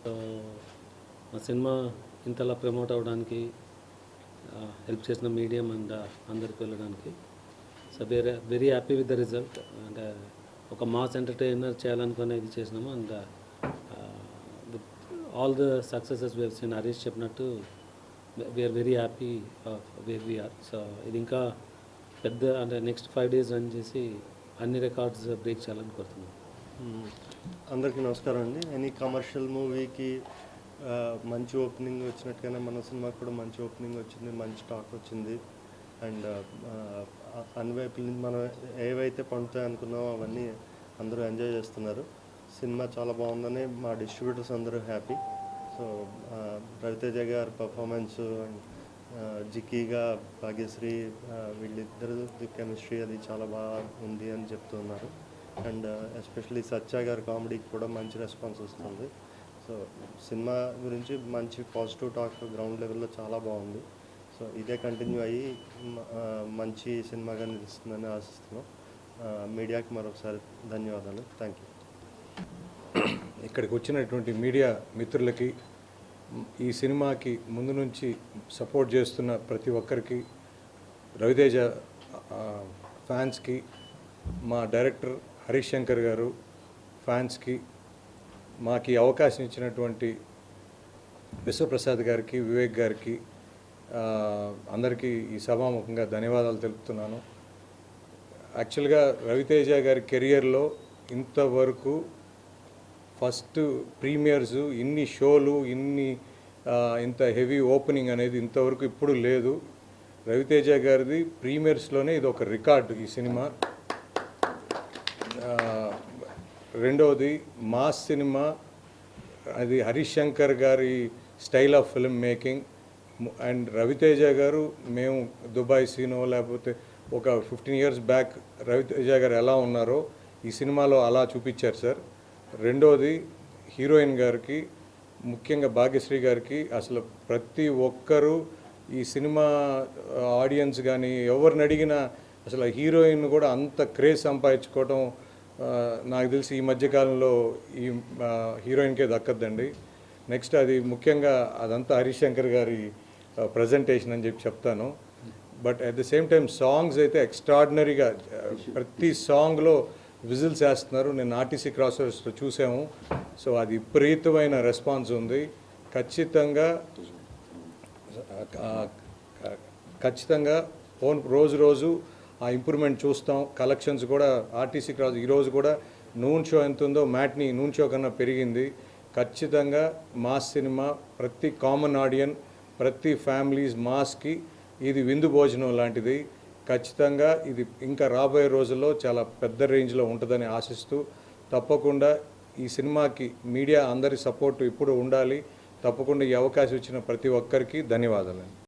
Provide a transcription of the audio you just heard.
So మా cinema ఇంతలా promote అవ్వడానికి హెల్ప్ చేసిన మీడియం అండ్ అందరికి వెళ్ళడానికి so very happy with the result. అంటే ఒక మాస్ ఎంటర్టైనర్ చేయాలనుకునే ఇది చేసినాము. And with all the successes we've seen Harish చెప్పినట్టు we are very happy where we are. So ఇది ఇంకా పెద్ద అంటే నెక్స్ట్ 5 days రన్ చేసి అన్ని రికార్డ్స్ బ్రేక్ చేయాలని కోరుతున్నాం. అందరికీ నమస్కారం అండి. ఎనీ కమర్షియల్ మూవీకి మంచి ఓపెనింగ్ వచ్చినట్టుగానే మన సినిమాకి కూడా మంచి ఓపెనింగ్ వచ్చింది, మంచి టాక్ వచ్చింది. అండ్ అన్ని వైపుల నుంచి మనం ఏవైతే పండుతాయి అనుకున్నామో అవన్నీ అందరూ ఎంజాయ్ చేస్తున్నారు. సినిమా చాలా బాగుందని మా డిస్ట్రిబ్యూటర్స్ అందరూ హ్యాపీ. సో రవితేజ గారి పర్ఫార్మెన్స్ అండ్ జిక్కీగా భాగ్యశ్రీ వీళ్ళిద్దరు కెమిస్ట్రీ అది చాలా బాగా ఉంది అని చెప్తున్నారు. అండ్ ఎస్పెషలీ సత్య గారి కామెడీకి కూడా మంచి రెస్పాన్స్ వస్తుంది. సో సినిమా గురించి మంచి పాజిటివ్ టాక్ గ్రౌండ్ లెవెల్లో చాలా బాగుంది. సో ఇదే కంటిన్యూ అయ్యి మంచి సినిమాగా నిలుస్తుందని ఆశిస్తున్నాం. మీడియాకి మరొకసారి ధన్యవాదాలు. Thank you. ఇక్కడికి వచ్చినటువంటి మీడియా మిత్రులకి, ఈ సినిమాకి ముందు నుంచి సపోర్ట్ చేస్తున్న ప్రతి ఒక్కరికి, రవితేజ ఫ్యాన్స్కి, మా డైరెక్టర్ హరీష్ శంకర్ గారు ఫ్యాన్స్కి, మాకు ఈ అవకాశం ఇచ్చినటువంటి విశ్వప్రసాద్ గారికి, వివేక్ గారికి అందరికీ ఈ సభాముఖంగా ధన్యవాదాలు తెలుపుతున్నాను. యాక్చువల్గా రవితేజ గారి కెరియర్లో ఇంతవరకు ఫస్ట్ ప్రీమియర్స్, ఇన్ని షోలు, ఇంత హెవీ ఓపెనింగ్ అనేది ఇంతవరకు ఇప్పుడు లేదు. రవితేజ గారిది ప్రీమియర్స్లోనే ఇది ఒక రికార్డు ఈ సినిమా. రెండవది మాస్ సినిమా, అది హరీష్ శంకర్ గారి style of film making. And Ravi Teja గారు, మేము దుబాయ్ సీనో లేకపోతే ఒక 15 years బ్యాక్ రవితేజ గారు ఎలా ఉన్నారో ఈ సినిమాలో అలా చూపించారు సార్. రెండోది హీరోయిన్ గారికి, ముఖ్యంగా భాగ్యశ్రీ గారికి, అసలు ప్రతి ఒక్కరూ ఈ సినిమా ఆడియన్స్ కానీ ఎవరిని అడిగినా అసలు హీరోయిన్ కూడా అంత క్రేజ్ సంపాదించుకోవడం నాకు తెలిసి ఈ మధ్యకాలంలో ఈ హీరోయిన్కే దక్కద్దండి. నెక్స్ట్ అది ముఖ్యంగా అదంతా హరీష్ శంకర్ గారి ప్రజెంటేషన్ అని చెప్తాను. But at the same time songs అయితే ఎక్స్ట్రాడినరీగా, ప్రతి సాంగ్లో విజిల్స్ వేస్తున్నారు. నేను ఆర్టీసీ క్రాస్ రోడ్స్లో చూసాము. సో అది విపరీతమైన రెస్పాన్స్ ఉంది. ఖచ్చితంగా రోజు రోజు ఆ ఇంప్రూవ్మెంట్ చూస్తాం. కలెక్షన్స్ కూడా ఆర్టీసీ క్రాస్ ఈరోజు కూడా నూన్ షో ఎంత ఉందో మ్యాట్ని నూన్ షో కన్నా పెరిగింది. ఖచ్చితంగా మాస్ సినిమా ప్రతి కామన్ ఆడియన్, ప్రతి ఫ్యామిలీస్ మాస్కి ఇది విందు భోజనం లాంటిది. ఖచ్చితంగా ఇది ఇంకా రాబోయే రోజుల్లో చాలా పెద్ద రేంజ్లో ఉంటుందని ఆశిస్తూ, తప్పకుండా ఈ సినిమాకి మీడియా అందరి సపోర్టు ఇప్పుడు ఉండాలి. తప్పకుండా ఈ అవకాశం ఇచ్చిన ప్రతి ఒక్కరికి ధన్యవాదాలు.